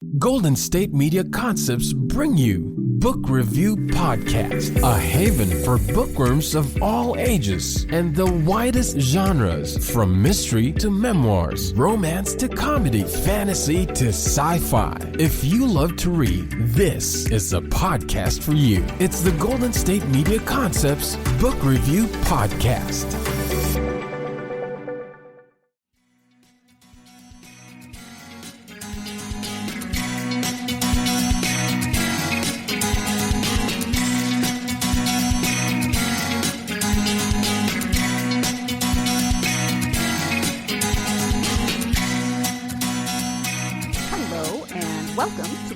Golden State Media Concepts bring you Book Review Podcast, a haven for bookworms of all ages and the widest genres, from mystery to memoirs, romance to comedy, fantasy to sci-fi. If you love to read, this is the podcast for you. It's the Golden State Media Concepts Book Review Podcast.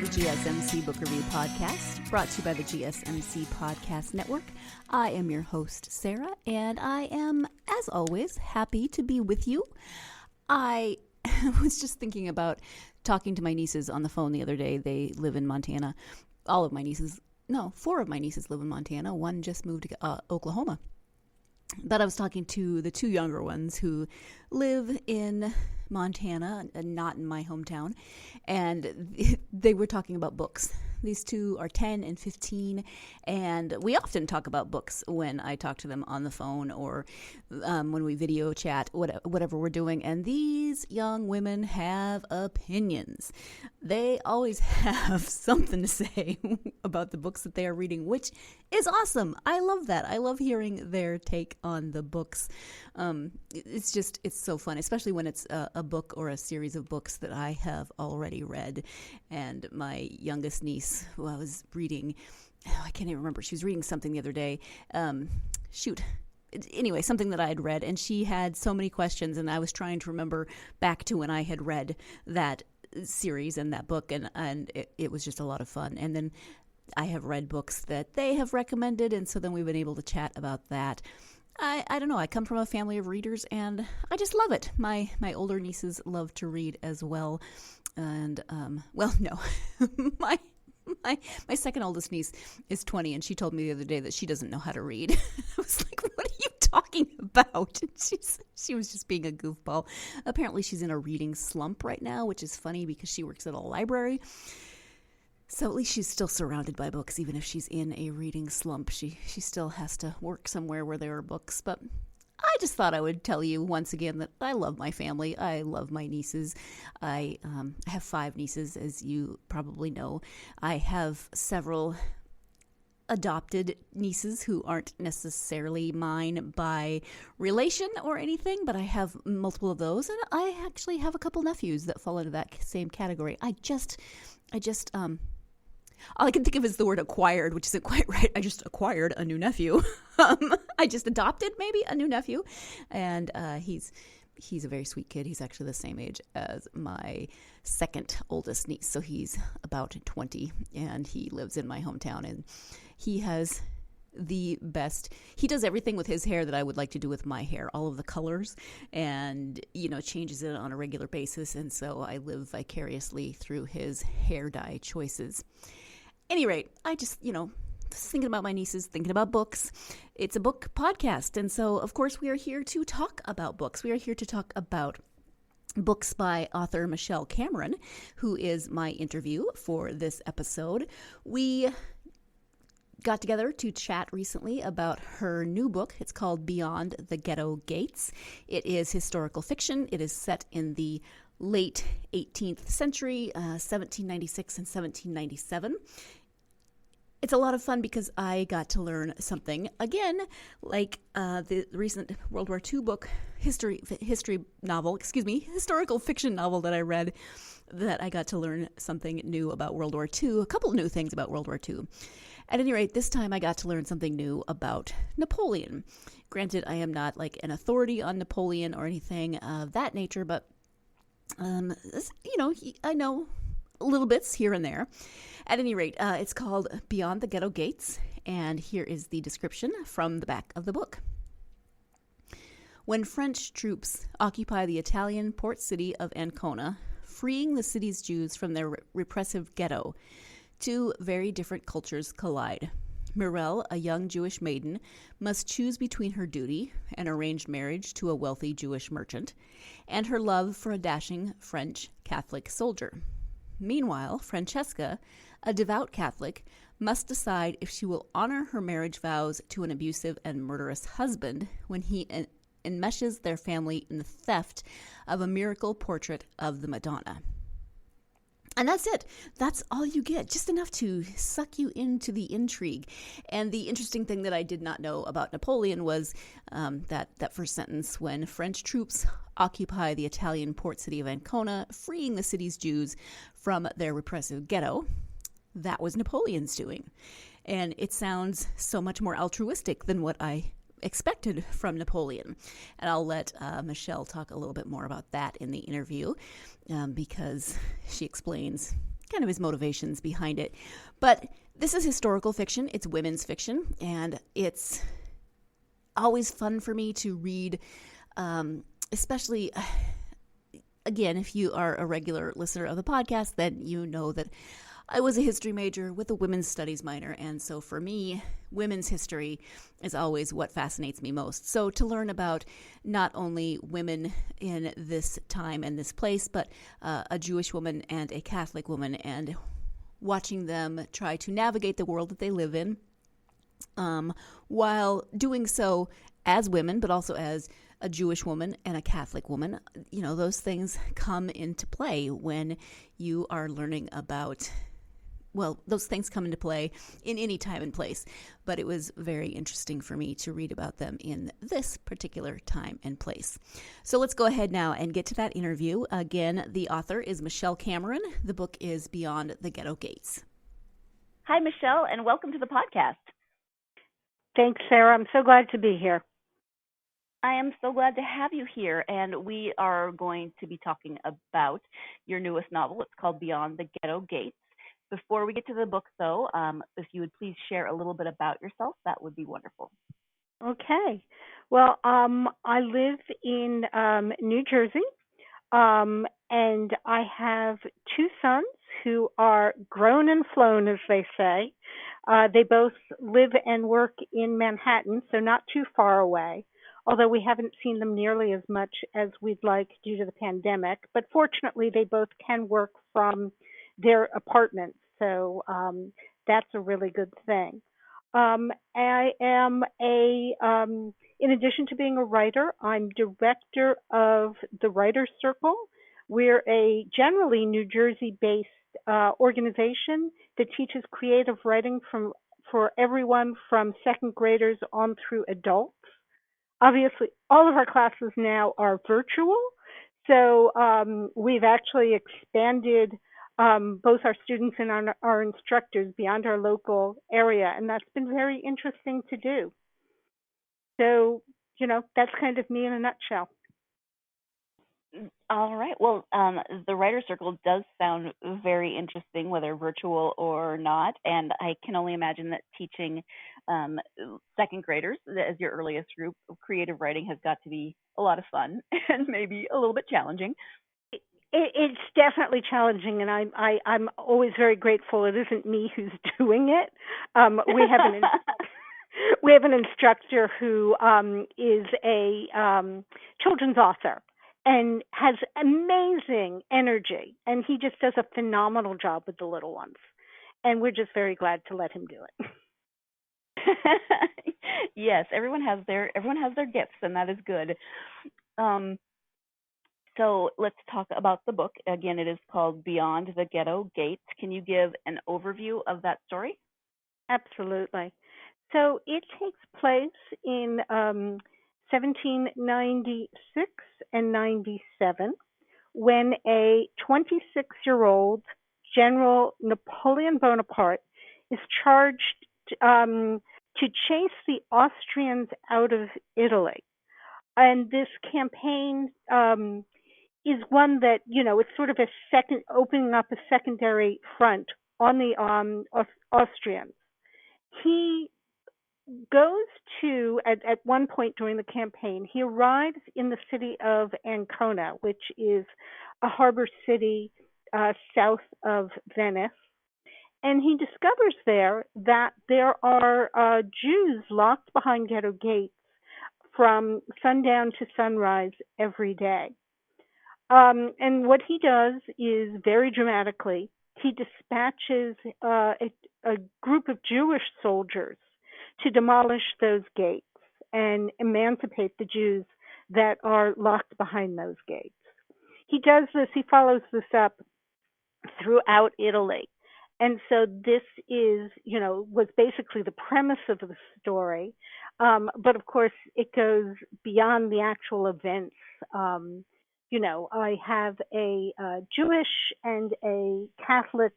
GSMC Book Review Podcast, brought to you by the GSMC Podcast Network. I am your host, Sarah, and I am, as always, happy to be with you. I was just thinking about talking to my nieces on the phone the other day. They live in Montana. Four of my nieces live in Montana. One just moved to Oklahoma. But I was talking to the two younger ones who live in Montana, not in my hometown, and they were talking about books. These two are 10 and 15, and we often talk about books when I talk to them on the phone or when we video chat, whatever we're doing, and these young women have opinions. They always have something to say about the books that they are reading, which is awesome. I love that. I love hearing their take on the books. It's so fun, especially when it's a book or a series of books that I have already read. And my youngest niece, who I was reading, I can't even remember. She was reading something the other day. Anyway, something that I had read, and she had so many questions, and I was trying to remember back to when I had read that series and that book, and it was just a lot of fun. And then I have read books that they have recommended, and so then we've been able to chat about that. I don't know. I come from a family of readers, and I just love it. My older nieces love to read as well. And, my second oldest niece is 20, and she told me the other day that she doesn't know how to read. I was like, what are you talking about? And she was just being a goofball. Apparently she's in a reading slump right now, which is funny because she works at a library. So at least she's still surrounded by books, even if she's in a reading slump. She still has to work somewhere where there are books. But I just thought I would tell you once again that I love my family. I love my nieces. I have 5 nieces, as you probably know. I have several adopted nieces who aren't necessarily mine by relation or anything, but I have multiple of those. And I actually have a couple nephews that fall into that same category. All I can think of is the word acquired, which isn't quite right. I just acquired a new nephew. I just adopted maybe a new nephew. And he's a very sweet kid. He's actually the same age as my second oldest niece. So he's about 20, and he lives in my hometown. And he has the best. He does everything with his hair that I would like to do with my hair, all of the colors, and, changes it on a regular basis. And so I live vicariously through his hair dye choices. Any rate, I just, thinking about my nieces, thinking about books. It's a book podcast. And so, of course, we are here to talk about books. We are here to talk about books by author Michelle Cameron, who is my interview for this episode. We got together to chat recently about her new book. It's called Beyond the Ghetto Gates. It is historical fiction. It is set in the late 18th century, 1796 and 1797. It's a lot of fun because I got to learn something, again, like the recent World War II book, historical fiction novel that I read, that I got to learn something new about World War II, a couple new things about World War II. At any rate, this time I got to learn something new about Napoleon. Granted, I am not like an authority on Napoleon or anything of that nature, but, I know little bits here and there. At any rate, it's called Beyond the Ghetto Gates, and here is the description from the back of the book. When French troops occupy the Italian port city of Ancona, freeing the city's Jews from their repressive ghetto, two very different cultures collide. Mirelle, a young Jewish maiden, must choose between her duty, an arranged marriage to a wealthy Jewish merchant, and her love for a dashing French Catholic soldier. Meanwhile, Francesca, a devout Catholic, must decide if she will honor her marriage vows to an abusive and murderous husband when he enmeshes their family in the theft of a miracle portrait of the Madonna. And that's it. That's all you get. Just enough to suck you into the intrigue. And the interesting thing that I did not know about Napoleon was that first sentence, when French troops occupy the Italian port city of Ancona, freeing the city's Jews from their repressive ghetto. That was Napoleon's doing. And it sounds so much more altruistic than what I expected from Napoleon. And I'll let Michelle talk a little bit more about that in the interview because she explains kind of his motivations behind it. But this is historical fiction. It's women's fiction. And it's always fun for me to read, especially, again, if you are a regular listener of the podcast, then you know that I was a history major with a women's studies minor, and so for me, women's history is always what fascinates me most. So to learn about not only women in this time and this place, but a Jewish woman and a Catholic woman, and watching them try to navigate the world that they live in, while doing so as women, but also as a Jewish woman and a Catholic woman, you know, those things come into play when you are learning about, well, those things come into play in any time and place, but it was very interesting for me to read about them in this particular time and place. So let's go ahead now and get to that interview. Again, the author is Michelle Cameron. The book is Beyond the Ghetto Gates. Hi, Michelle, and welcome to the podcast. Thanks, Sarah. I'm so glad to be here. I am so glad to have you here, and we are going to be talking about your newest novel. It's called Beyond the Ghetto Gates. Before we get to the book, though, if you would please share a little bit about yourself, that would be wonderful. Okay. Well, I live in New Jersey, and I have two sons who are grown and flown, as they say. They both live and work in Manhattan, so not too far away, although we haven't seen them nearly as much as we'd like due to the pandemic. But fortunately, they both can work from their apartments, so that's a really good thing. I am in addition to being a writer, I'm director of the Writers Circle. We're a generally New Jersey-based organization that teaches creative writing for everyone from second graders on through adults. Obviously, all of our classes now are virtual, so we've actually expanded both our students and our instructors beyond our local area, and that's been very interesting to do. So, you know, that's kind of me in a nutshell. All right. Well, the Writer's Circle does sound very interesting, whether virtual or not, and I can only imagine that teaching second graders as your earliest group of creative writing has got to be a lot of fun and maybe a little bit challenging. It's definitely challenging, and I'm always very grateful it isn't me who's doing it. We have an instructor who is a children's author and has amazing energy, and he just does a phenomenal job with the little ones, and we're just very glad to let him do it. Yes, everyone has their gifts, and that is good. So let's talk about the book. Again, it is called Beyond the Ghetto Gates. Can you give an overview of that story? Absolutely. So it takes place in 1796 and 97 when a 26-year-old General Napoleon Bonaparte is charged to chase the Austrians out of Italy. And this campaign is one that, you know, it's sort of opening up a secondary front on the Austrians. He goes to, at one point during the campaign, he arrives in the city of Ancona, which is a harbor city south of Venice. And he discovers there that there are Jews locked behind ghetto gates from sundown to sunrise every day. And what he does is very dramatically, he dispatches a group of Jewish soldiers to demolish those gates and emancipate the Jews that are locked behind those gates. He does this, he follows this up throughout Italy. And so this is, was basically the premise of the story. But of course, it goes beyond the actual events. I have a Jewish and a Catholic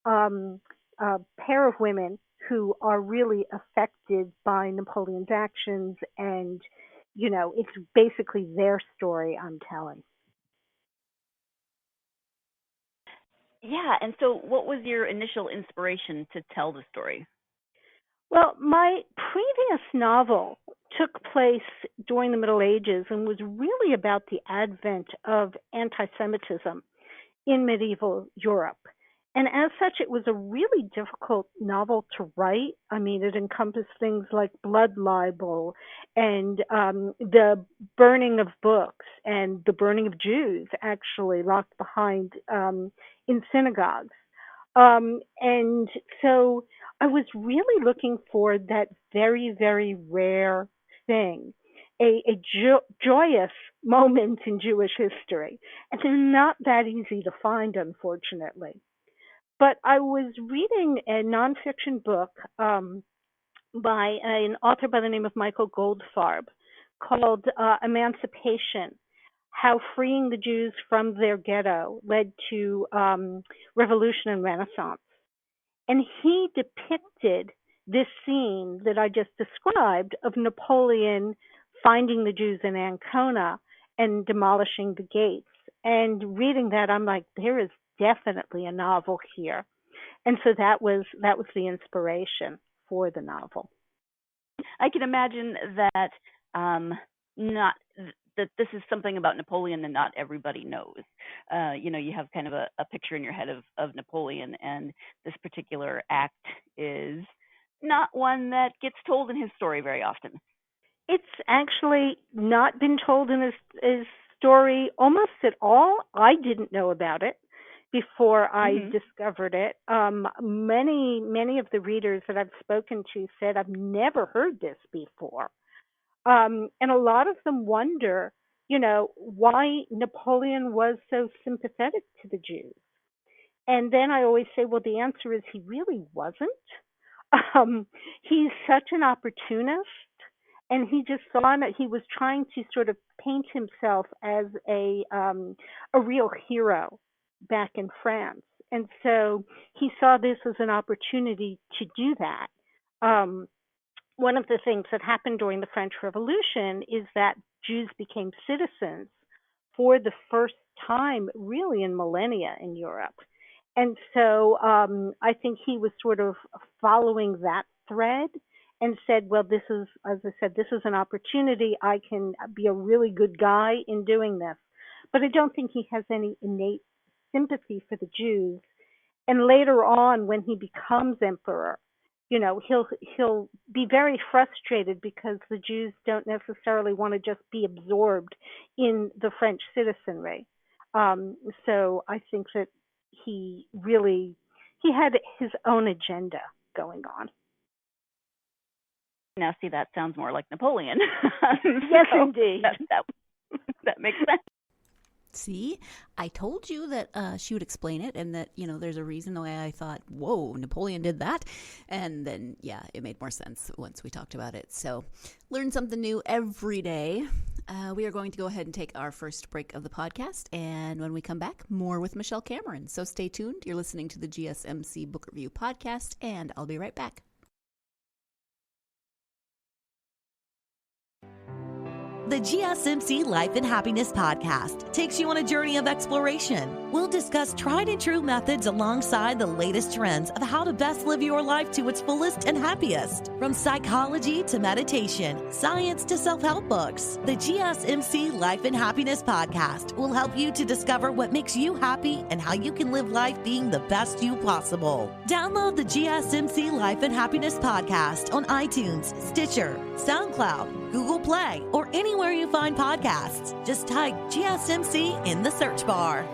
pair of women who are really affected by Napoleon's actions. And, it's basically their story I'm telling. Yeah, and so what was your initial inspiration to tell the story? Well, my previous novel took place during the Middle Ages and was really about the advent of anti-Semitism in medieval Europe. And as such, it was a really difficult novel to write. I mean, it encompassed things like blood libel and the burning of books and the burning of Jews actually locked behind in synagogues. And so I was really looking for that very, very rare thing, a joyous moment in Jewish history. And they're not that easy to find, unfortunately. But I was reading a nonfiction book by an author by the name of Michael Goldfarb called Emancipation, How Freeing the Jews from Their Ghetto Led to Revolution and Renaissance. And he depicted this scene that I just described of Napoleon finding the Jews in Ancona and demolishing the gates. And reading that, I'm like, there is definitely a novel here. And so that was the inspiration for the novel. I can imagine that that this is something about Napoleon that not everybody knows. You have kind of a picture in your head of Napoleon, and this particular act is not one that gets told in his story very often. It's actually not been told in his story almost at all. I didn't know about it before I discovered it. Many of the readers that I've spoken to said, I've never heard this before. And a lot of them wonder, why Napoleon was so sympathetic to the Jews. And then I always say, well, the answer is he really wasn't. He's such an opportunist, and he just saw that he was trying to sort of paint himself as a real hero back in France. And so he saw this as an opportunity to do that. One of the things that happened during the French Revolution is that Jews became citizens for the first time really in millennia in Europe. And so I think he was sort of following that thread and said, well, this is, as I said, this is an opportunity. I can be a really good guy in doing this. But I don't think he has any innate sympathy for the Jews. And later on, when he becomes emperor, he'll be very frustrated because the Jews don't necessarily want to just be absorbed in the French citizenry. So I think that he had his own agenda going on. Now, see, that sounds more like Napoleon. Yes, indeed. That makes sense. See, I told you that she would explain it, and that, there's a reason the way I thought, whoa, Napoleon did that. And then, yeah, it made more sense once we talked about it. So learn something new every day. We are going to go ahead and take our first break of the podcast. And when we come back, more with Michelle Cameron. So stay tuned. You're listening to the GSMC Book Review Podcast, and I'll be right back. The GSMC Life and Happiness Podcast takes you on a journey of exploration. We'll discuss tried and true methods alongside the latest trends of how to best live your life to its fullest and happiest. From psychology to meditation, science to self-help books, the GSMC Life and Happiness Podcast will help you to discover what makes you happy and how you can live life being the best you possible. Download the GSMC Life and Happiness Podcast on iTunes, Stitcher, SoundCloud, Google Play, or anywhere you find podcasts. Just type GSMC in the search bar.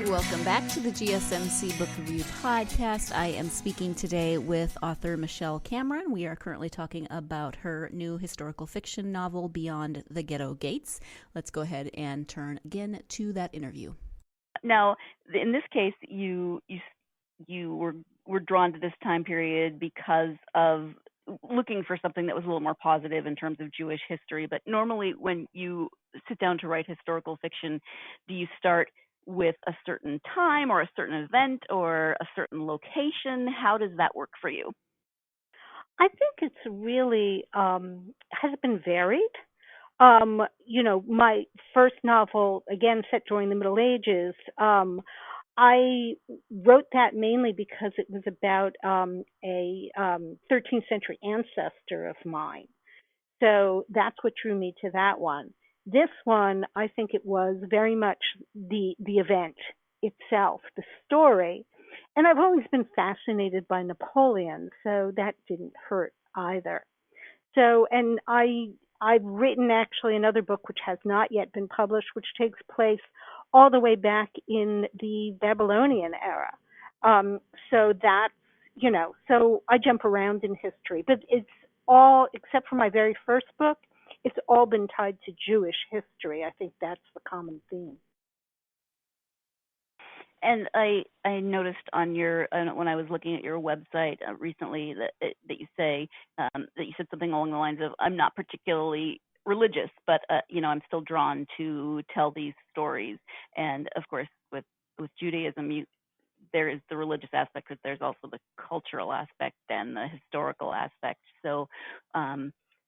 Welcome back to the GSMC Book Review Podcast. I am speaking today with author Michelle Cameron. We are currently talking about her new historical fiction novel, Beyond the Ghetto Gates. Let's go ahead and turn again to that interview. Now, in this case, you were drawn to this time period because of looking for something that was a little more positive in terms of Jewish history. But normally, when you sit down to write historical fiction, do you start with a certain time or a certain event or a certain location? How does that work for you? I think it's really has been varied. My first novel, again set during the Middle Ages, I wrote that mainly because it was about a 13th century ancestor of mine. So that's what drew me to that one. This one, I think it was very much the event itself, the story. And I've always been fascinated by Napoleon, so that didn't hurt either. So, and I've written actually another book which has not yet been published, which takes place all the way back in the Babylonian era. So that's, so I jump around in history, but it's all, except for my very first book, it's all been tied to Jewish history. I think that's the common theme. And I noticed on your when I was looking at your website recently that you say that you said something along the lines of, "I'm not particularly religious, but I'm still drawn to tell these stories." And of course, with Judaism, there is the religious aspect, but there's also the cultural aspect and the historical aspect. So,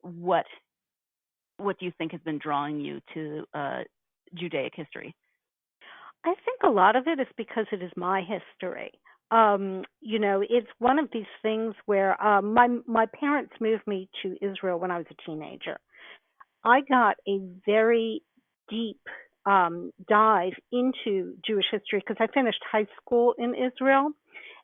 what do you think has been drawing you to Judaic history? I think a lot of it is because it is my history. It's one of these things where my parents moved me to Israel when I was a teenager. I got a very deep dive into Jewish history because I finished high school in Israel,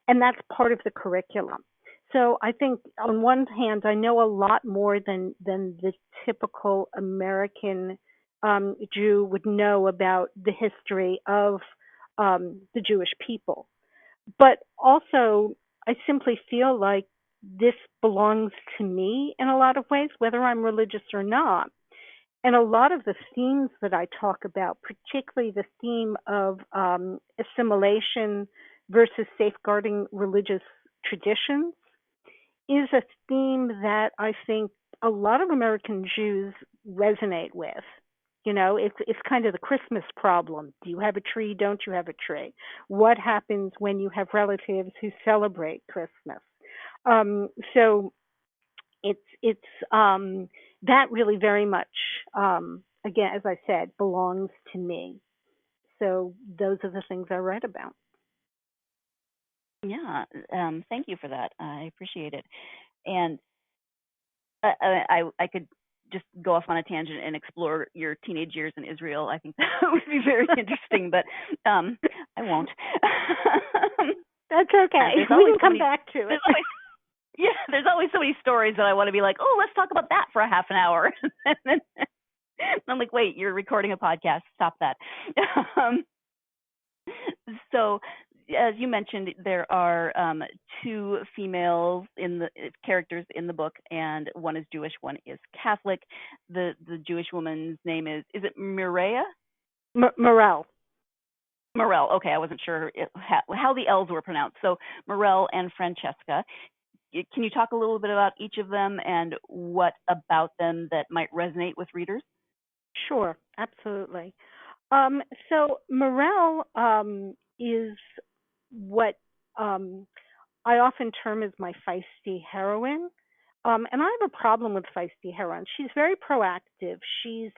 and that's part of the curriculum. So I think on one hand, I know a lot more than the typical American Jew would know about the history of the Jewish people. But also, I simply feel like this belongs to me in a lot of ways, whether I'm religious or not. And a lot of the themes that I talk about, particularly the theme of assimilation versus safeguarding religious traditions, is a theme that I think a lot of American Jews resonate with. It's kind of the Christmas problem. Do you have a tree? Don't you have a tree? What happens when you have relatives who celebrate Christmas? So it's that really very much, again, as I said, belongs to me. So those are the things I write about. Yeah, thank you for that. I appreciate it. And I could just go off on a tangent and explore your teenage years in Israel. I think that would be very interesting, but I won't. That's okay. We can come back to it. There's always so many stories that I want to be like, oh, let's talk about that for a half an hour. And I'm like, wait, you're recording a podcast. Stop that. So, as you mentioned, there are two female characters in the book, and one is Jewish, one is Catholic. The Jewish woman's name is it Mireya? Morel. Morel. Okay, I wasn't sure how the L's were pronounced. So Morel and Francesca. Can you talk a little bit about each of them and what about them that might resonate with readers? Sure, absolutely. So Morel is what I often term as my feisty heroine. And I have a problem with feisty heroines. She's very proactive. She's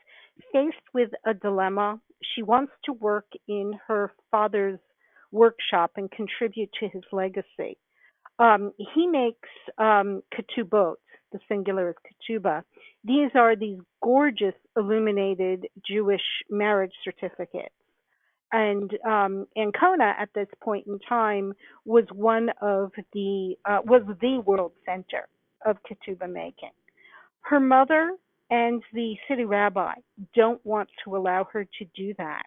faced with a dilemma she wants to work in her father's workshop and contribute to his legacy. He makes ketubot, the singular is ketuba. These are these gorgeous illuminated Jewish marriage certificates. And Ancona at this point in time was was the world center of ketubah making. Her mother and the city rabbi don't want to allow her to do that.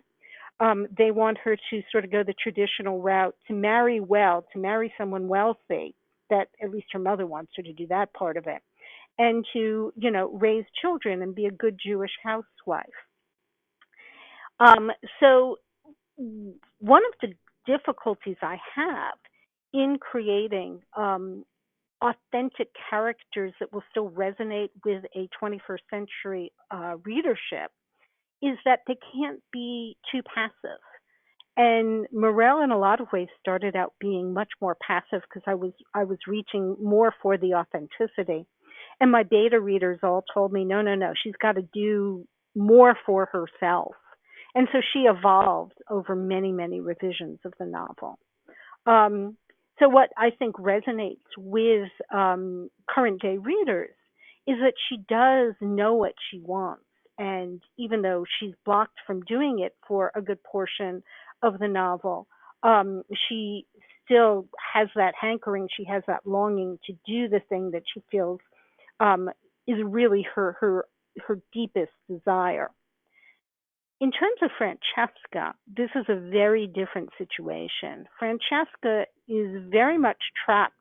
They want her to sort of go the traditional route, to marry well, to marry someone wealthy. That at least her mother wants her to do that part of it, and to raise children and be a good Jewish housewife. So one of the difficulties I have in creating authentic characters that will still resonate with a 21st century readership is that they can't be too passive. And Morel, in a lot of ways, started out being much more passive because I was reaching more for the authenticity. And my beta readers all told me, no, she's got to do more for herself. And so she evolved over many, many revisions of the novel. So what I think resonates with current day readers is that she does know what she wants. And even though she's blocked from doing it for a good portion of the novel, she still has that hankering, she has that longing to do the thing that she feels is really her deepest desire. In terms of Francesca, this is a very different situation. Francesca is very much trapped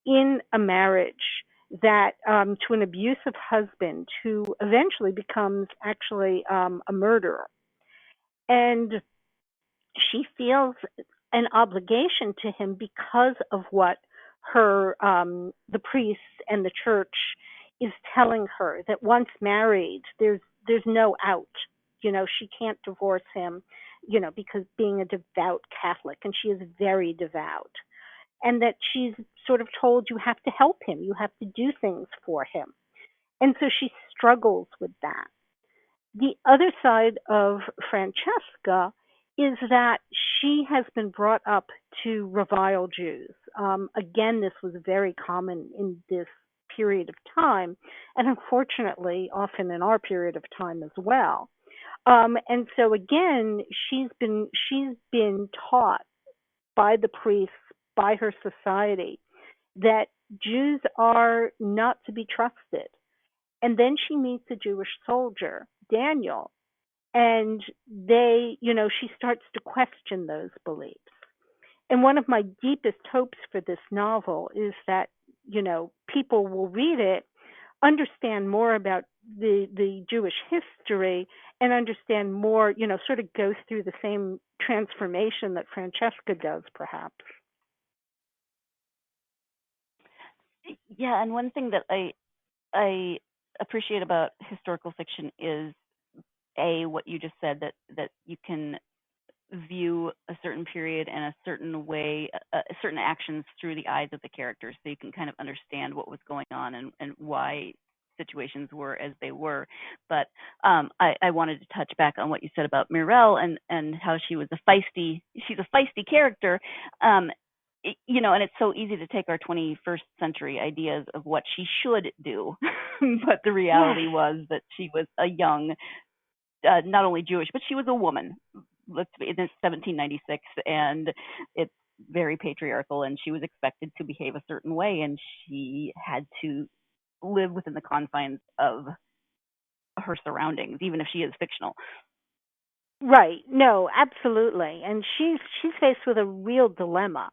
in a marriage that to an abusive husband who eventually becomes actually a murderer. And she feels an obligation to him because of what her the priests and the church is telling her, that once married, there's no out. She can't divorce him, because being a devout Catholic, and she is very devout, and that she's sort of told, you have to help him, you have to do things for him. And so she struggles with that. The other side of Francesca is that she has been brought up to revile Jews. Again, this was very common in this period of time, and unfortunately, often in our period of time as well. And so again, she's been taught by the priests, by her society, that Jews are not to be trusted. And then she meets a Jewish soldier, Daniel, and she starts to question those beliefs. And one of my deepest hopes for this novel is that, people will read it, understand more about the Jewish history, and understand more, sort of go through the same transformation that Francesca does, perhaps. Yeah, and one thing that I appreciate about historical fiction is what you just said, that you can view a certain period and a certain way, certain actions through the eyes of the characters, so you can kind of understand what was going on and why situations were as they were. But I wanted to touch back on what you said about Mirelle and how she's a feisty character. And it's so easy to take our 21st century ideas of what she should do, but the reality was that she was a young, not only Jewish, but she was a woman. It's 1796, and it's very patriarchal, and she was expected to behave a certain way, and she had to live within the confines of her surroundings, even if she is fictional. Right. No, absolutely. And she's faced with a real dilemma,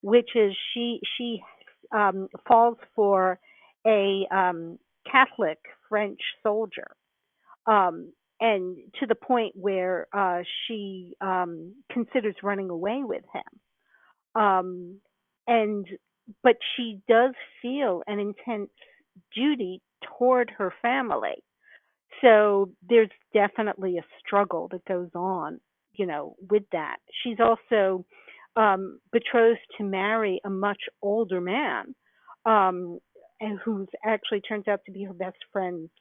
which is she falls for a Catholic French soldier, and to the point where she considers running away with him. But she does feel an intense duty toward her family. So there's definitely a struggle that goes on, with that. She's also betrothed to marry a much older man, and who's actually turns out to be her best friend's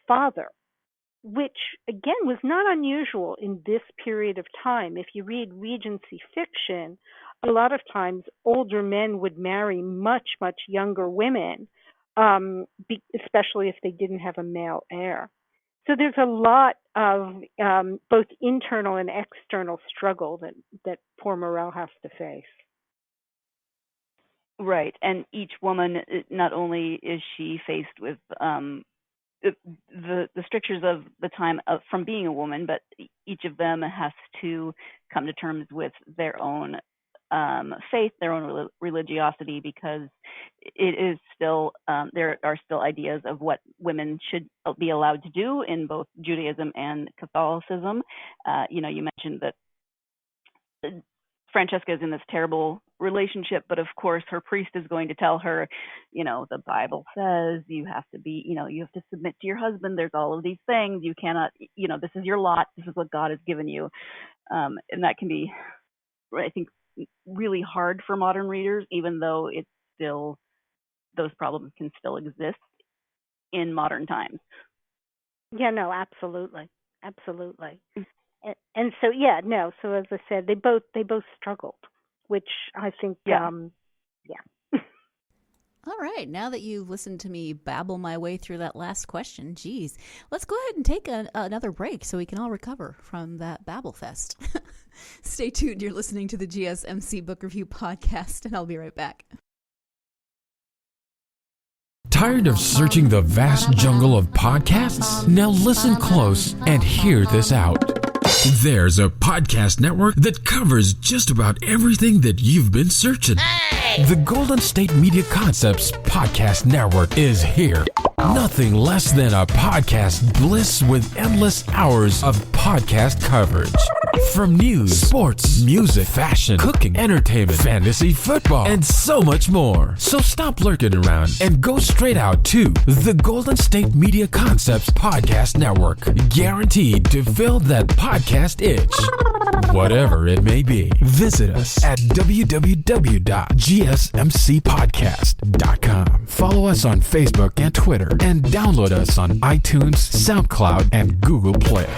father. which again was not unusual in this period of time. If you read Regency fiction, a lot of times older men would marry much, much younger women, especially if they didn't have a male heir. So there's a lot of both internal and external struggle that poor Morel has to face. Right, and each woman, not only is she faced with the strictures of the time from being a woman, but each of them has to come to terms with their own faith, their own religiosity, because it is still there are still ideas of what women should be allowed to do in both Judaism and Catholicism. You mentioned that Francesca is in this terrible relationship, but of course her priest is going to tell her, the Bible says you have to be, you have to submit to your husband. There's all of these things. You cannot, this is your lot. This is what God has given you. And that can be, I think, really hard for modern readers, even though it's still, those problems can still exist in modern times. Yeah, no, absolutely. Absolutely. And so, so as I said, they both struggled, which I think, yeah. All right, now that you've listened to me babble my way through that last question, geez, let's go ahead and take another break so we can all recover from that babble fest. Stay tuned. You're listening to the GSMC Book Review Podcast, and I'll be right back. Tired of searching the vast jungle of podcasts? Now listen close and hear this out. There's a podcast network that covers just about everything that you've been searching. Hey! The Golden State Media Concepts Podcast Network is here. Nothing less than a podcast bliss with endless hours of podcast coverage. From news, sports, music, fashion, cooking, entertainment, fantasy, football, and so much more. So stop lurking around and go straight out to the Golden State Media Concepts Podcast Network. Guaranteed to fill that podcast itch. Whatever it may be. Visit us at www.gsmcpodcast.com. Follow us on Facebook and Twitter, and download us on iTunes, SoundCloud, and Google Play.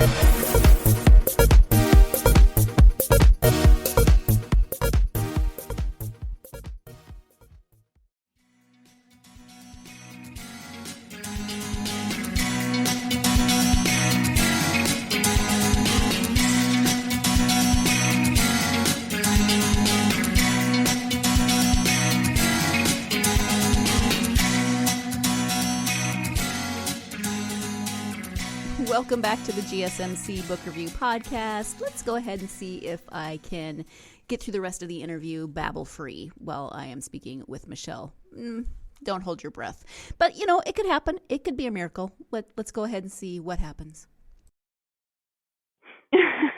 Welcome back to the GSMC Book Review Podcast. Let's go ahead and see if I can get through the rest of the interview babble-free while I am speaking with Michelle. Don't hold your breath. But, it could happen. It could be a miracle. Let's go ahead and see what happens. Yeah,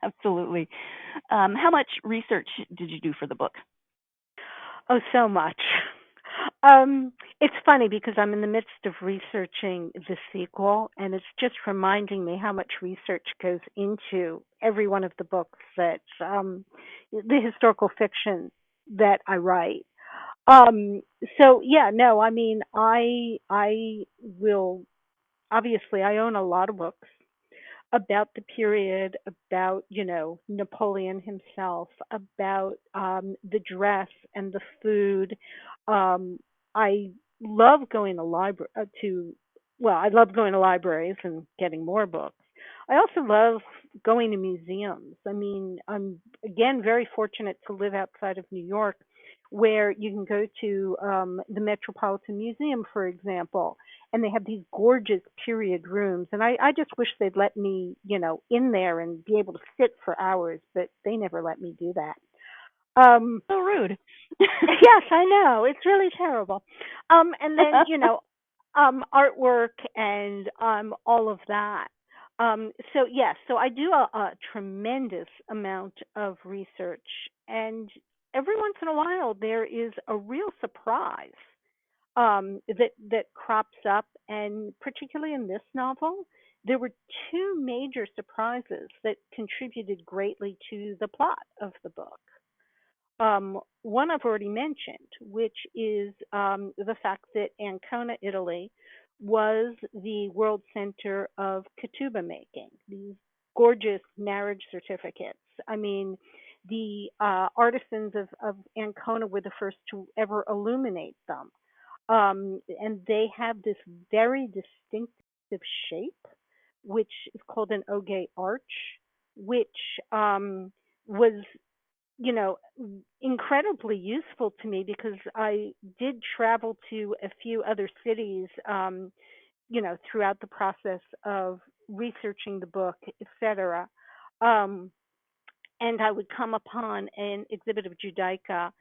absolutely. How much research did you do for the book? Oh, so much. It's funny because I'm in the midst of researching the sequel, and it's just reminding me how much research goes into every one of the books that the historical fiction that I write. I will, obviously I own a lot of books about the period, about, Napoleon himself, about the dress and the food. I love going to I love going to libraries and getting more books. I also love going to museums. I mean, I'm, again, very fortunate to live outside of New York, where you can go to the Metropolitan Museum, for example, and they have these gorgeous period rooms. And I just wish they'd let me, in there and be able to sit for hours, but they never let me do that. So rude. Yes, I know. It's really terrible. And then, artwork and all of that. So I do a tremendous amount of research, and every once in a while there is a real surprise that crops up, and particularly in this novel, there were two major surprises that contributed greatly to the plot of the book. One I've already mentioned, which is the fact that Ancona, Italy, was the world center of ketubah making, these gorgeous marriage certificates. I mean, the artisans of Ancona were the first to ever illuminate them. And they have this very distinctive shape, which is called an ogee arch, which was, you know, incredibly useful to me because I did travel to a few other cities, throughout the process of researching the book, etc. Um, and I would come upon an exhibit of Judaica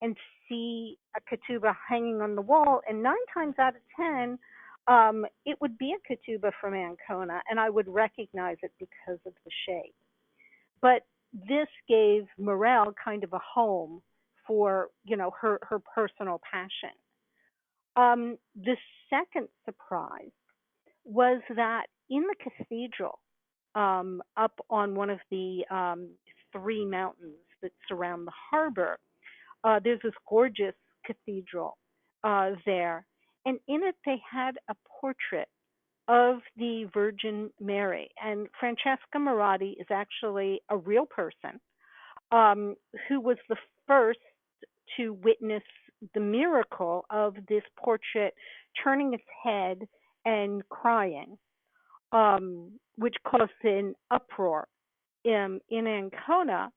and see a ketubah hanging on the wall, and 9 times out of 10, it would be a ketubah from Ancona, and I would recognize it because of the shape. But this gave Morel kind of a home for, her personal passion. The second surprise was that in the cathedral, up on one of the three mountains that surround the harbor, there's this gorgeous cathedral there. And in it, they had a portrait of the Virgin Mary. And Francesca Marotti is actually a real person who was the first to witness the miracle of this portrait turning its head and crying, which caused an uproar in Ancona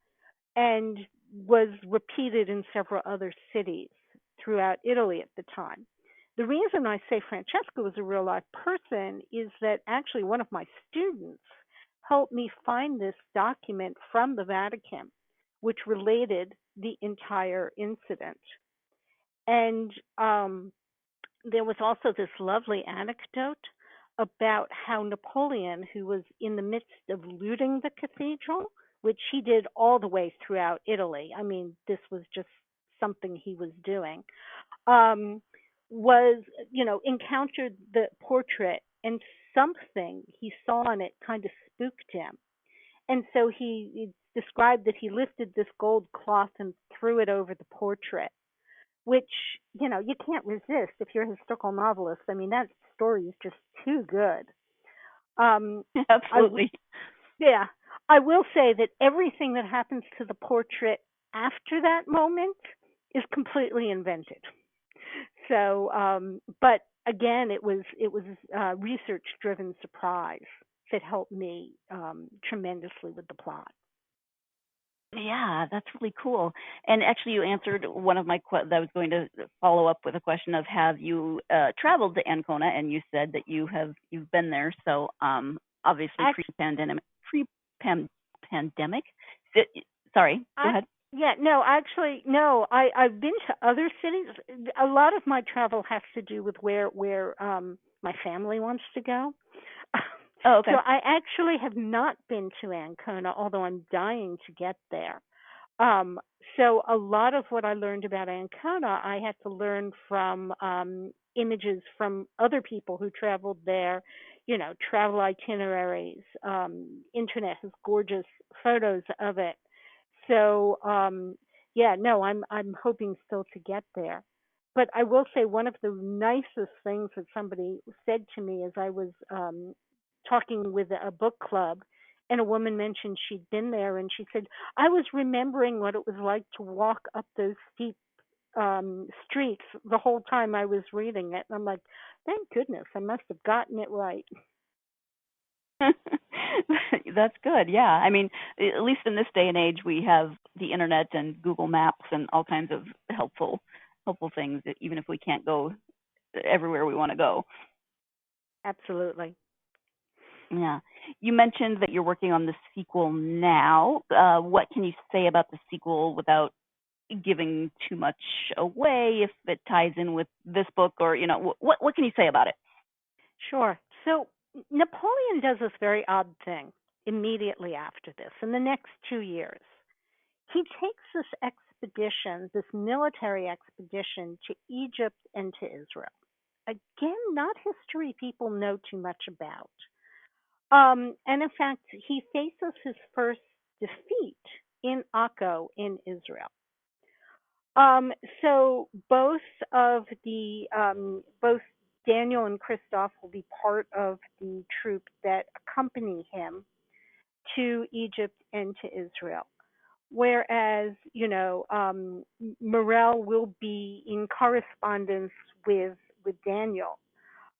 and was repeated in several other cities throughout Italy at the time. The reason I say Francesca was a real life person is that actually one of my students helped me find this document from the Vatican, which related the entire incident. And there was also this lovely anecdote about how Napoleon, who was in the midst of looting the cathedral, which he did all the way throughout Italy. I mean, this was just something he was doing. Was, encountered the portrait, and something he saw on it kind of spooked him. And so he described that he lifted this gold cloth and threw it over the portrait, which, you can't resist if you're a historical novelist. I mean, that story is just too good. Absolutely. I will say that everything that happens to the portrait after that moment is completely invented. So, but again, it was research-driven surprise that helped me tremendously with the plot. Yeah, that's really cool. And actually, you answered one of my that I was going to follow up with a question of have you traveled to Ancona, and you said that you've been there. So obviously pre-pandemic. Sorry, go ahead. Yeah, no, actually, no. I've been to other cities. A lot of my travel has to do with where my family wants to go. Oh, okay. So I actually have not been to Ancona, although I'm dying to get there. So a lot of what I learned about Ancona, I had to learn from images from other people who traveled there, travel itineraries. Internet has gorgeous photos of it. So I'm hoping still to get there. But I will say one of the nicest things that somebody said to me as I was talking with a book club, and a woman mentioned she'd been there, and she said, I was remembering what it was like to walk up those steep streets the whole time I was reading it. And I'm like, thank goodness, I must have gotten it right. That's good. Yeah. I mean, at least in this day and age, we have the internet and Google Maps and all kinds of helpful things, even if we can't go everywhere we want to go. Absolutely. Yeah. You mentioned that you're working on the sequel now. What can you say about the sequel without giving too much away, if it ties in with this book, or, what can you say about it? Sure. So Napoleon does this very odd thing immediately after this, in the next 2 years. He takes this expedition, this military expedition, to Egypt and to Israel. Again, not history people know too much about. And in fact, he faces his first defeat in Akko in Israel. So both Daniel and Christoph will be part of the troop that accompany him to Egypt and to Israel. Whereas, Morel will be in correspondence with Daniel.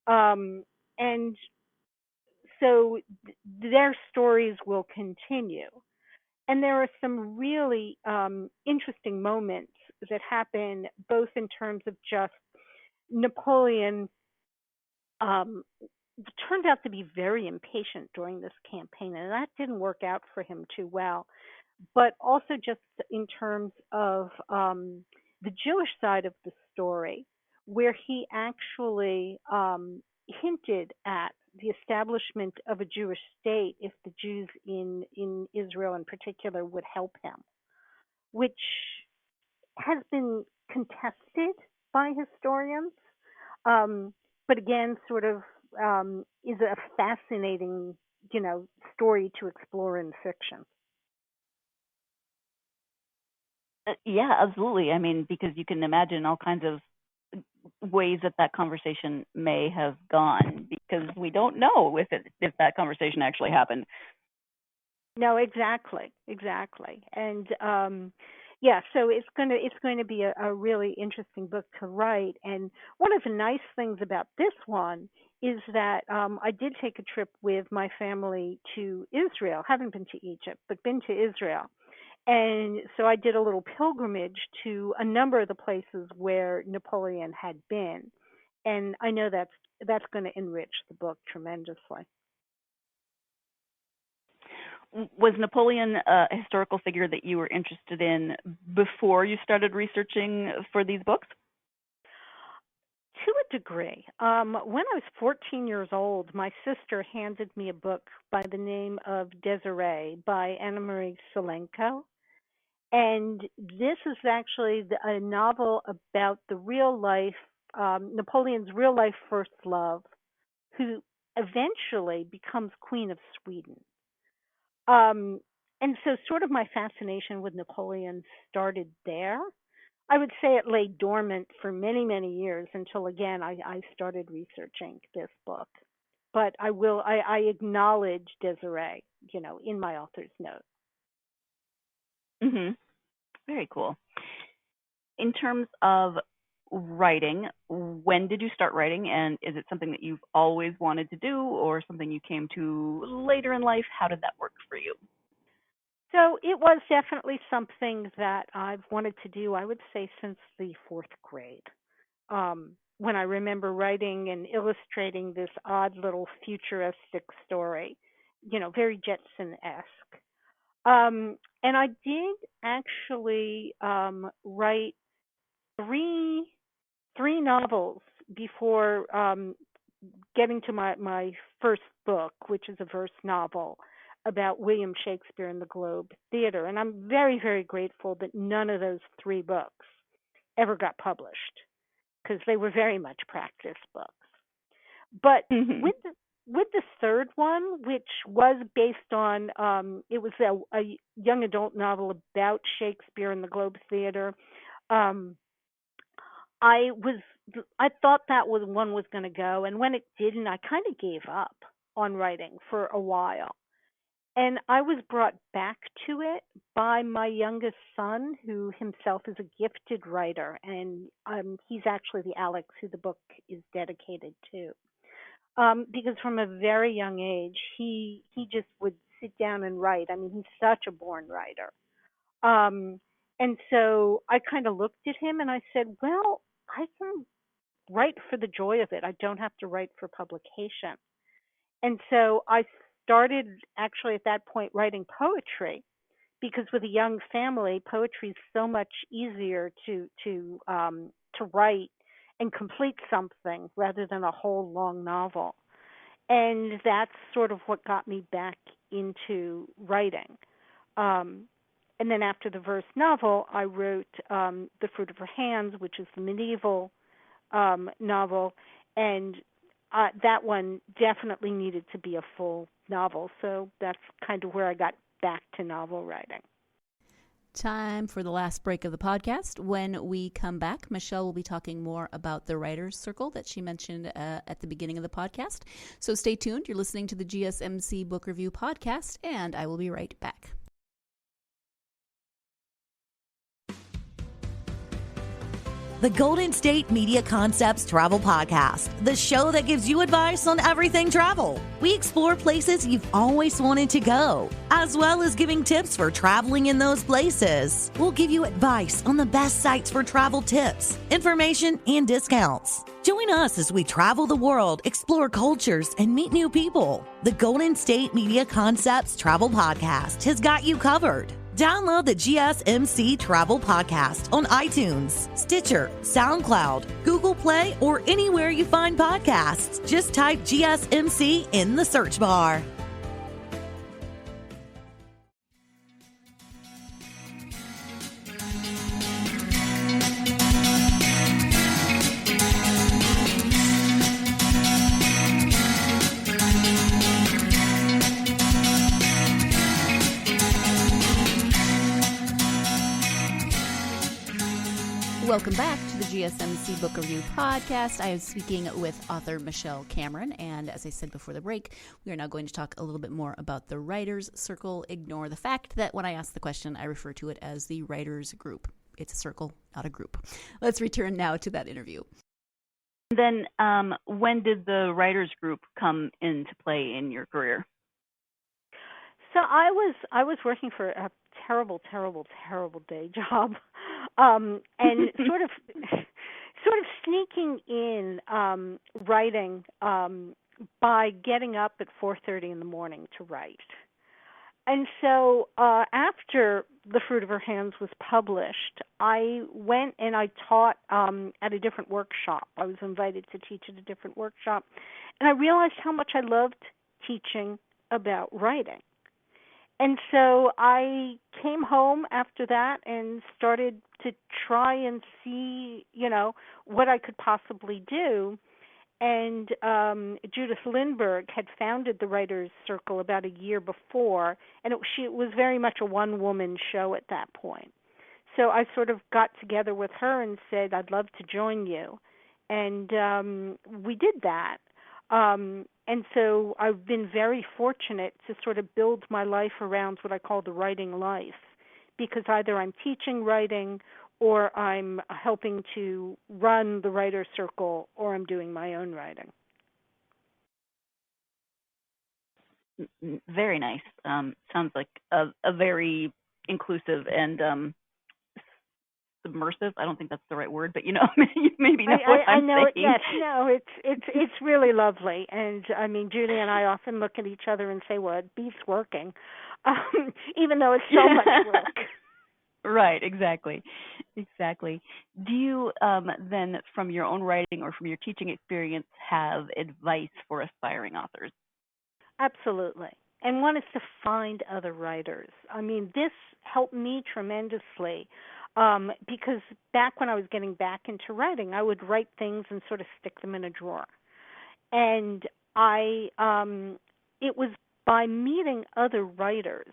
And so their stories will continue. And there are some really interesting moments that happen, both in terms of just Napoleon um, turned out to be very impatient during this campaign, and that didn't work out for him too well. But also just in terms of the Jewish side of the story, where he actually hinted at the establishment of a Jewish state if the Jews in Israel in particular would help him, which has been contested by historians, but again, sort of is a fascinating, story to explore in fiction. Yeah, absolutely. I mean, because you can imagine all kinds of ways that conversation may have gone, because we don't know if that conversation actually happened. No, exactly, and yeah, so it's going to be a really interesting book to write. And one of the nice things about this one is that I did take a trip with my family to Israel. Haven't been to Egypt, but been to Israel. And so I did a little pilgrimage to a number of the places where Napoleon had been, and I know that's going to enrich the book tremendously. Was Napoleon a historical figure that you were interested in before you started researching for these books? To a degree. When I was 14 years old, my sister handed me a book by the name of Desiree by Anna Marie Salenko. And this is actually a novel about the real life, Napoleon's real life first love, who eventually becomes Queen of Sweden. Um, and so, sort of, my fascination with Napoleon started there. I would say it lay dormant for many, many years until, again, I started researching this book. But I acknowledge Desiree, in my author's note. Mm-hmm. Very cool. In terms of writing, when did you start writing, and is it something that you've always wanted to do or something you came to later in life? How did that work for you? So it was definitely something that I've wanted to do, I would say, since the fourth grade. When I remember writing and illustrating this odd little futuristic story, very Jetson-esque. And I did actually write three three novels before getting to my first book, which is a verse novel about William Shakespeare in the Globe Theater. And I'm very, very grateful that none of those three books ever got published because they were very much practice books. But with the third one, which was based on, it was a young adult novel about Shakespeare in the Globe Theater. Um, I was I thought that was one was going to go, and when it didn't, I kind of gave up on writing for a while. And I was brought back to it by my youngest son, who himself is a gifted writer, and he's actually the Alex who the book is dedicated to. Because from a very young age, he just would sit down and write. I mean, he's such a born writer. Um, and so I kind of looked at him and I said, well, I can write for the joy of it. I don't have to write for publication. And so I started actually at that point writing poetry because with a young family, poetry is so much easier to write and complete something rather than a whole long novel. And that's sort of what got me back into writing. Um, and then after the verse novel, I wrote The Fruit of Her Hands, which is the medieval novel, and that one definitely needed to be a full novel. So that's kind of where I got back to novel writing. Time for the last break of the podcast. When we come back, Michelle will be talking more about the Writers Circle that she mentioned at the beginning of the podcast. So stay tuned. You're listening to the GSMC Book Review Podcast, and I will be right back. The Golden State Media Concepts Travel Podcast, the show that gives you advice on everything travel. We explore places you've always wanted to go, as well as giving tips for traveling in those places. We'll give you advice on the best sites for travel tips, information, and discounts. Join us as we travel the world, explore cultures, and meet new people. The Golden State Media Concepts Travel Podcast has got you covered. Download the GSMC Travel Podcast on iTunes, Stitcher, SoundCloud, Google Play, or anywhere you find podcasts. Just type GSMC in the search bar. Welcome back to the GSMC Book Review Podcast. I am speaking with author Michelle Cameron, and as I said before the break, we are now going to talk a little bit more about the Writers Circle. Ignore the fact that when I ask the question, I refer to it as the Writers Group. It's a circle, not a group. Let's return now to that interview. Then when did the Writers Group come into play in your career? So I was working for a terrible day job, and sort of sneaking in writing by getting up at 4:30 in the morning to write. And so after The Fruit of Her Hands was published, I went and I taught at a different workshop. I was invited to teach at a different workshop, and I realized how much I loved teaching about writing. And so I came home after that and started to try and see, what I could possibly do. And Judith Lindbergh had founded the Writers Circle about a year before, and it was very much a one-woman show at that point. So I sort of got together with her and said, I'd love to join you. And we did that. And so I've been very fortunate to sort of build my life around what I call the writing life, because either I'm teaching writing or I'm helping to run the Writer's Circle or I'm doing my own writing. Very nice. Sounds like a very inclusive and submersive. I don't think that's the right word, but maybe know what I'm know saying. Yes, no, it's really lovely. And I mean, Julie and I often look at each other and say, "Well, it beats working," even though it's so much work. Right, exactly. Do you then, from your own writing or from your teaching experience, have advice for aspiring authors? Absolutely. And one is to find other writers. I mean, this helped me tremendously because back when I was getting back into writing, I would write things and sort of stick them in a drawer. And it was by meeting other writers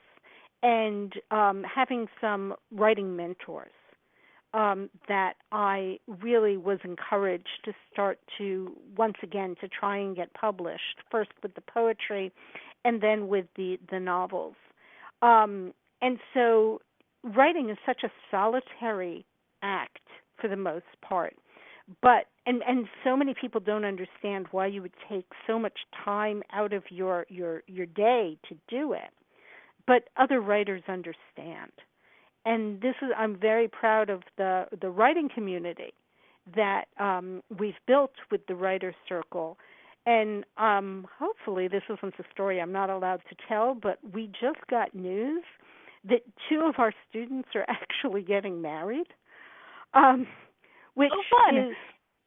and having some writing mentors that I really was encouraged to start to, once again, to try and get published, first with the poetry and then with the novels. And so writing is such a solitary act for the most part. But and so many people don't understand why you would take so much time out of your day to do it. But other writers understand. And I'm very proud of the writing community that we've built with the Writers Circle. And hopefully this isn't a story I'm not allowed to tell, but we just got news that 2 of our students are actually getting married, which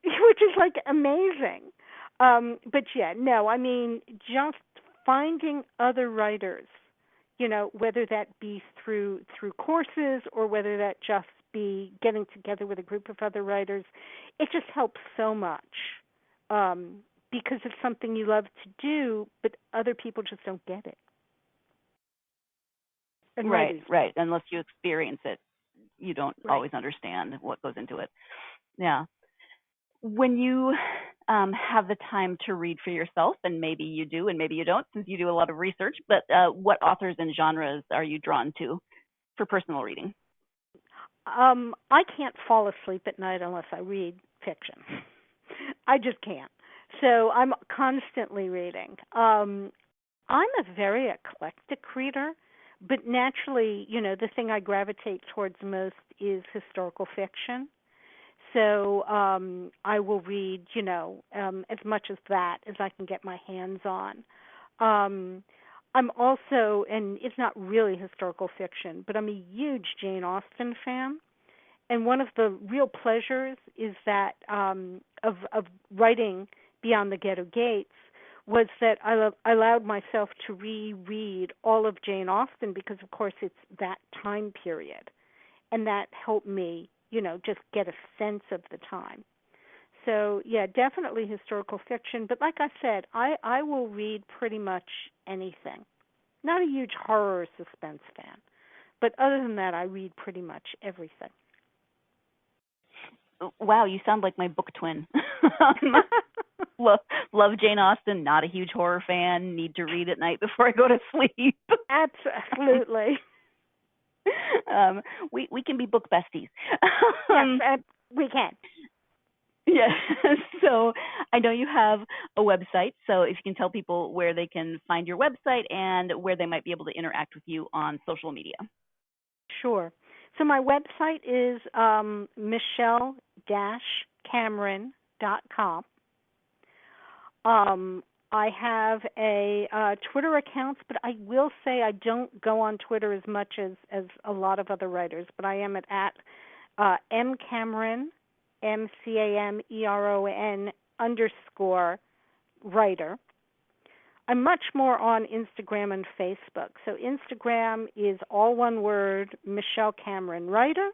is like amazing. But yeah, no, I mean, just finding other writers, whether that be through courses or whether that just be getting together with a group of other writers, it just helps so much because it's something you love to do, but other people just don't get it. And right, unless you experience it you don't Right. always understand what goes into it. Yeah. When you have the time to read for yourself, and maybe you do and maybe you don't since you do a lot of research, but what authors and genres are you drawn to for personal reading? I can't fall asleep at night unless I read fiction. I just can't. So I'm constantly reading. I'm a very eclectic reader, but naturally, the thing I gravitate towards most is historical fiction. So I will read, as much as that as I can get my hands on. I'm also, and it's not really historical fiction, but I'm a huge Jane Austen fan. And one of the real pleasures is that of writing Beyond the Ghetto Gates was that I allowed myself to reread all of Jane Austen because, of course, it's that time period, and that helped me, just get a sense of the time. So, yeah, definitely historical fiction. But like I said, I will read pretty much anything. Not a huge horror or suspense fan, but other than that, I read pretty much everything. Wow, you sound like my book twin. Love Jane Austen, not a huge horror fan, need to read at night before I go to sleep. Absolutely. We can be book besties. Yes, we can. Yeah. So I know you have a website, so if you can tell people where they can find your website and where they might be able to interact with you on social media. Sure. So my website is michelle-cameron.com. I have a Twitter account, but I will say I don't go on Twitter as much as a lot of other writers, but I am at mcameron, MCAMERON _writer. I'm much more on Instagram and Facebook. So Instagram is all one word, Michelle Cameron Writer,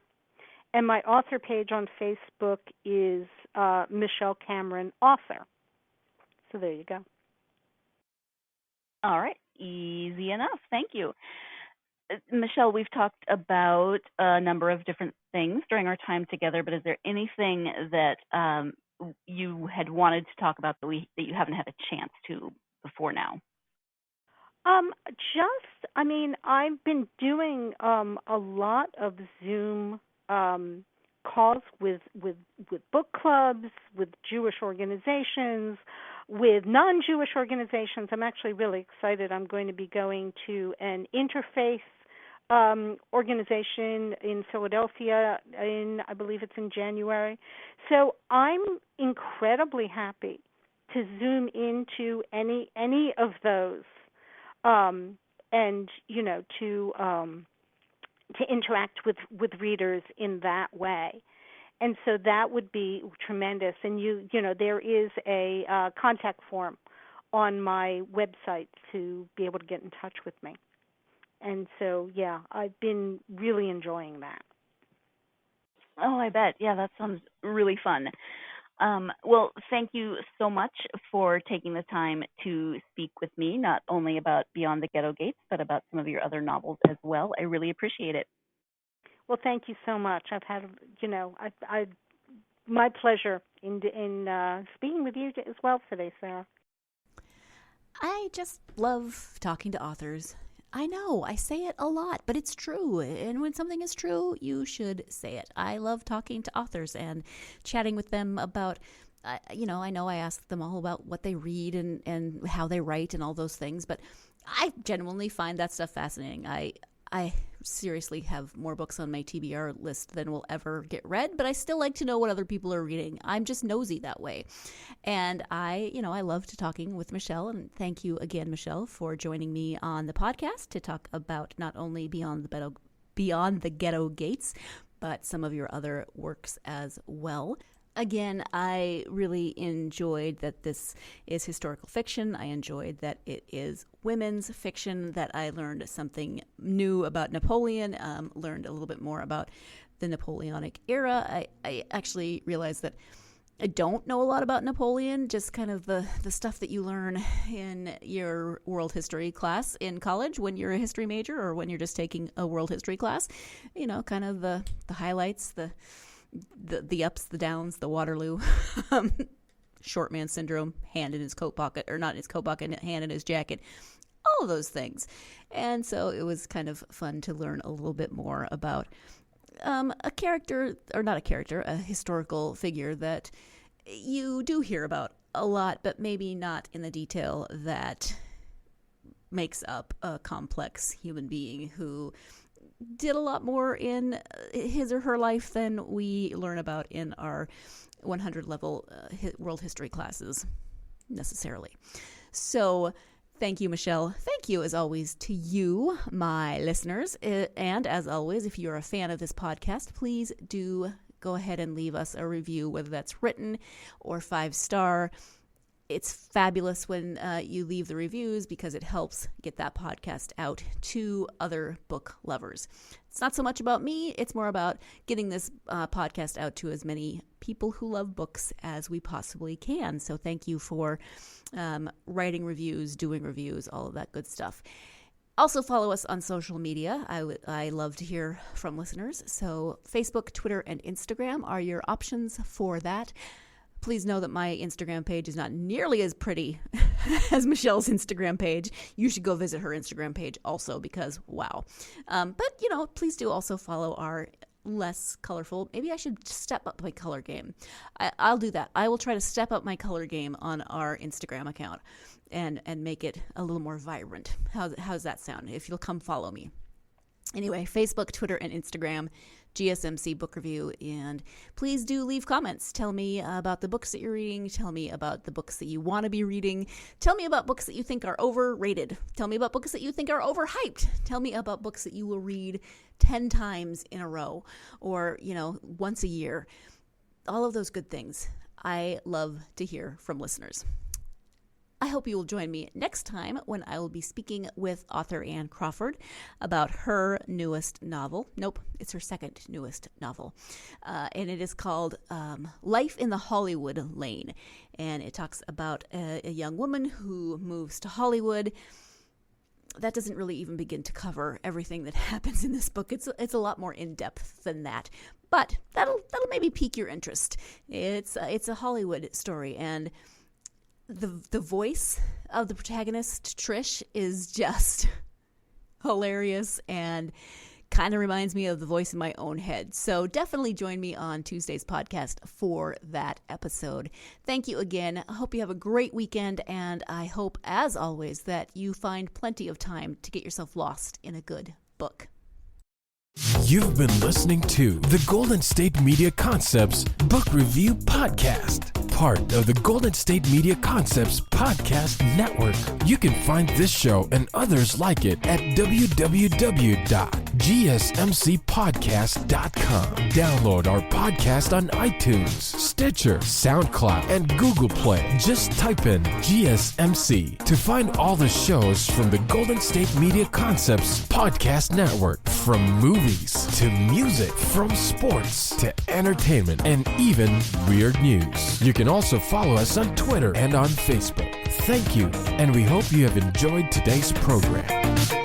and my author page on Facebook is Michelle Cameron Author. So there you go. All right, easy enough. Thank you. Michelle, we've talked about a number of different things during our time together, but is there anything that you had wanted to talk about that you haven't had a chance to before now? I've been doing a lot of Zoom calls with book clubs, with Jewish organizations, with non-Jewish organizations. I'm actually really excited. I'm going to be going to an interfaith organization in Philadelphia I believe it's in January. So I'm incredibly happy to Zoom into any of those, and to interact with readers in that way. And so that would be tremendous. And there is a contact form on my website to be able to get in touch with me. And so, yeah, I've been really enjoying that. Oh, I bet. Yeah, that sounds really fun. Well, thank you so much for taking the time to speak with me, not only about Beyond the Ghetto Gates, but about some of your other novels as well. I really appreciate it. Well, thank you so much. I've had, my pleasure in speaking with you as well today, Sarah. I just love talking to authors. I know, I say it a lot, but it's true. And when something is true, you should say it. I love talking to authors and chatting with them about, I know I ask them all about what they read and how they write and all those things, but I genuinely find that stuff fascinating. I seriously have more books on my TBR list than will ever get read, but I still like to know what other people are reading. I'm just nosy that way. And I loved talking with Michelle, and thank you again, Michelle, for joining me on the podcast to talk about not only Beyond the Ghetto Gates, but some of your other works as well. Again, I really enjoyed that this is historical fiction. I enjoyed that it is women's fiction, that I learned something new about Napoleon, learned a little bit more about the Napoleonic era. I actually realized that I don't know a lot about Napoleon, just kind of the stuff that you learn in your world history class in college when you're a history major or when you're just taking a world history class. You know, kind of the highlights, the ups, the downs, the Waterloo, short man syndrome, hand in his coat pocket, or not in his coat pocket, hand in his jacket, all of those things. And so it was kind of fun to learn a little bit more about a character, or not a character, a historical figure that you do hear about a lot, but maybe not in the detail that makes up a complex human being who did a lot more in his or her life than we learn about in our 100 level world history classes necessarily. So thank you, Michelle. Thank you, as always, to you, my listeners. And as always, if you're a fan of this podcast, please do go ahead and leave us a review, whether that's written or 5-star. It's fabulous when you leave the reviews because it helps get that podcast out to other book lovers. It's not so much about me. It's more about getting this podcast out to as many people who love books as we possibly can. So thank you for writing reviews, doing reviews, all of that good stuff. Also follow us on social media. I love to hear from listeners. So Facebook, Twitter, and Instagram are your options for that. Please know that my Instagram page is not nearly as pretty as Michelle's Instagram page. You should go visit her Instagram page also because, wow. But, you know, please do also follow our less colorful. Maybe I should step up my color game. I'll do that. I will try to step up my color game on our Instagram account and make it a little more vibrant. How's that sound? If you'll come follow me. Anyway, Facebook, Twitter, and Instagram, GSMC Book Review, and please do leave comments. Tell me about the books that you're reading. Tell me about the books that you want to be reading. Tell me about books that you think are overrated. Tell me about books that you think are overhyped. Tell me about books that you will read 10 times in a row or, you know, once a year. All of those good things. I love to hear from listeners. I hope you will join me next time when I will be speaking with author Anne Crawford about her newest novel. Nope, it's her second newest novel. And it is called Life in the Hollywood Lane. And it talks about a young woman who moves to Hollywood. That doesn't really even begin to cover everything that happens in this book. It's a lot more in-depth than that. But that'll maybe pique your interest. It's a Hollywood story, and the voice of the protagonist, Trish, is just hilarious and kind of reminds me of the voice in my own head. So definitely join me on Tuesday's podcast for that episode. Thank you again. I hope you have a great weekend, and I hope, as always, that you find plenty of time to get yourself lost in a good book. You've been listening to the Golden State Media Concepts Book Review Podcast, part of the Golden State Media Concepts Podcast Network. You can find this show and others like it at www.gsmcpodcast.com. Download our podcast on iTunes, Stitcher, SoundCloud, and Google Play. Just type in GSMC to find all the shows from the Golden State Media Concepts Podcast Network, from movies to music, from sports to entertainment, and even weird news. You can also follow us on Twitter and on Facebook. Thank you, and we hope you have enjoyed today's program.